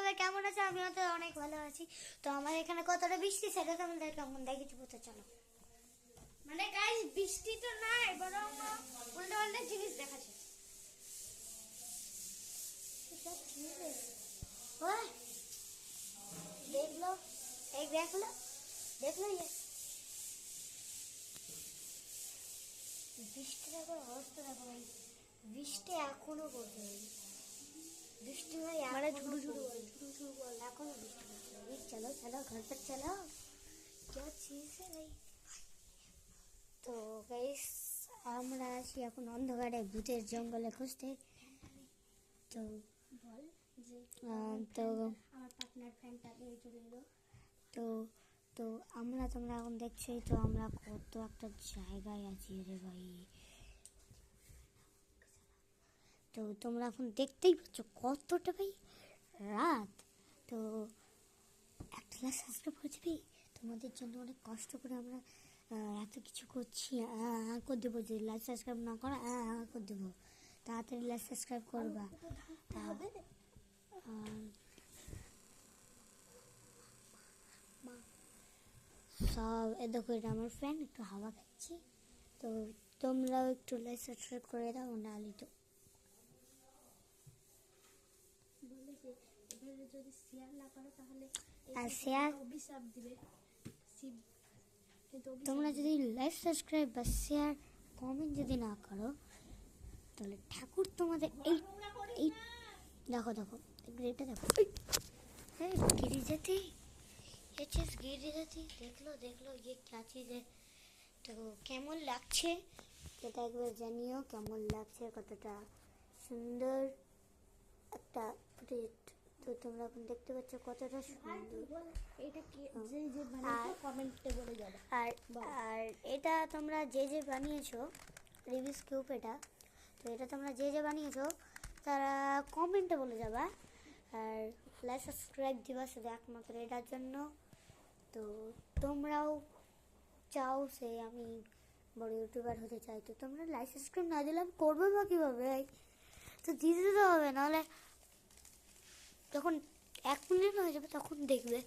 সবাই কেমন আছে? আমিও তো অনেক ভালো আছি। তো আমার এখানে কতটা বৃষ্টি সেটা তোমাদের কেমন দেখেছি বলতে চলো। মানে গাইস বৃষ্টি তো নাই, বরং উল্টো পাল্টা জিনিস দেখাচ্ছে। দেখলো এই দেখলো দেখলো বৃষ্টির এখন অবস্থা দেখো ভাই। বৃষ্টি এখনো পড়ছে ভাই। বৃষ্টি ভাই মানে এখনো ঝুড়ু এখনো বৃষ্টি পড়ছে। চলো চলো घर पर चलो। क्या चीज है भाई? তো গাইস আমরা আছি এখন অন্ধকারে ভূতের জঙ্গলে খুঁজতে। তো বল যে তো আমার পার্টনার ফ্যানটা এই চলে এলো। তো তো তোমরা এখন দেখছোই তো আমরা কত একটা জায়গায় আছি রে ভাই। তো তোমরা এখন দেখতেই পাচ্ছ কতটা ভাই রাত। তো একটা লাইক সাবস্ক্রাইব করে দিবি, তোমাদের জন্য অনেক কষ্ট করে আমরা এত কিছু করছি। করে দেবো, যদি লাইক সাবস্ক্রাইব না করো করে দেবো। তাড়াতাড়ি লাইক সাবস্ক্রাইব করবা। সব এ দেখো, এটা আমার ফ্রেন্ড, একটু হাওয়া খাচ্ছি। তো তোমরাও একটু লাইক সাবস্ক্রাইব করে দাও, নাহলে তো বলে যে এবারে যদি শেয়ার না করো তাহলে আর শেয়ার অভিশাপ দিবে। কিন্তু তোমরা যদি লাইক সাবস্ক্রাইব বা শেয়ার কমেন্ট যদি না করো তাহলে ঠাকুর তোমাদের এই এই দেখো দেখো এটা দেখো, হ্যাঁ गिरी जाती ये चीज़ गिरी जाती। দেখলো দেখলো ये क्या चीज़ है। তো কেমন লাগছে এটা একবার জানিও, কেমন লাগছে, কতটা সুন্দর একটা প্লেট। তো তোমরা এখন দেখতে পাচ্ছ কতটা সুন্দর। এটা কি যে বানাইছো কমেন্টে বলে যাবে। আর আর এটা তোমরা যে বানিয়েছো রিভিউস কিউব, এটা তো এটা তোমরা যে বানিয়েছো তারা কমেন্টে বলে যাবা। আর লাইক সাবস্ক্রাইব দিবা শুধু একমাত্র এটার জন্য। তো তোমরাও চাও সে আমি বড় ইউটিউবার হতে চাই, তো তোমরা লাইক সাবস্ক্রাইব না দিলে করবে বা কীভাবে ভাই? তো দিতে তো হবে, নাহলে যখন 1 মিনিট হয়ে যাবে তখন দেখবে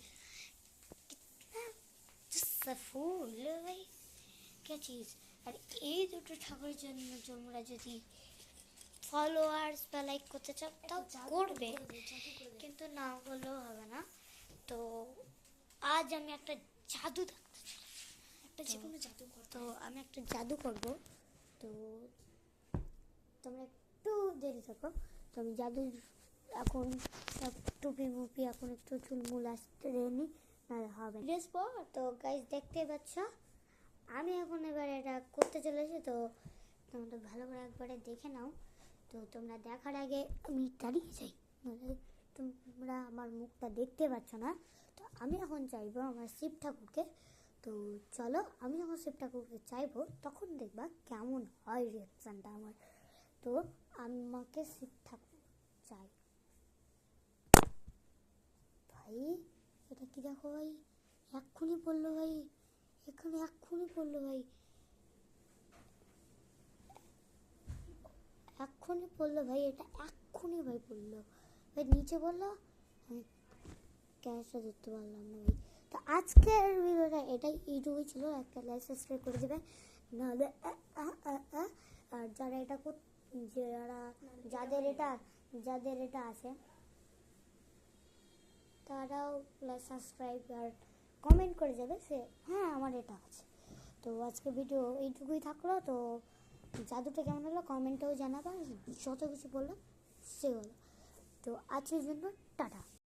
ফুল ভাই কে চিজ। আর এই দুটো ঠাকুরের জন্য তোমরা যদি ফলোয়ার্স বা লাইক করতে চাও তাও করবে, কিন্তু না বললেও হবে না। তো আজ আমি একটা জাদু দেখতে চাই, একটা যে কোনো জাদু করতে। তো আমি একটা জাদু করব। তো তোমরা একটু দেরি থাকো। তো আমি জাদু এখন সব টুপি মুপি এখন একটু চুলমুল আসতে নি, নাহলে হবে ড্রেস পর। তো গাইজ দেখতে পাচ্ছ আমি এখন এবার এটা করতে চলেছি। তো তোমরা ভালো করে একবারে দেখে নাও। তো তোমরা দেখার আগে আমি দাঁড়িয়ে যাই, নাহলে তোমরা আমার মুখটা দেখতে পাচ্ছ না। তো আমি এখন চাইবো আমার শিব ঠাকুরকে। তো চলো আমি যখন শিব ঠাকুরকে চাইবো তখন দেখবা কেমন হয় রিয়াকশানটা আমার। তো আমাকে শিব ঠাকুর চাই ভাই। এটা কি দেখো ভাই, এক্ষুনি পড়লো ভাই, এখানে এক্ষুনি পড়লো ভাই, এক্ষুনি পড়লো ভাই, এটা এক্ষুনি ভাই পড়লো ভাই, নিচে বললো আমি ক্যাশটা ধরতে পারলাম না ভাই। তো আজকের ভিডিওটা এটাই এইটুকুই ছিল। একটা লাইক সাবস্ক্রাইব করে দেবে, নাহলে আর যারা এটা যাদের এটা আছে তারাও লাইক সাবস্ক্রাইব আর কমেন্ট করে যাবে সে হ্যাঁ আমার এটা আছে। তো আজকে ভিডিও এইটুকুই থাকলো। তো জাদুটা কেমন হলো কমেন্টেও জানাবা, যত কিছু বললো সে হলো। তো আজকের জন্য টাটা।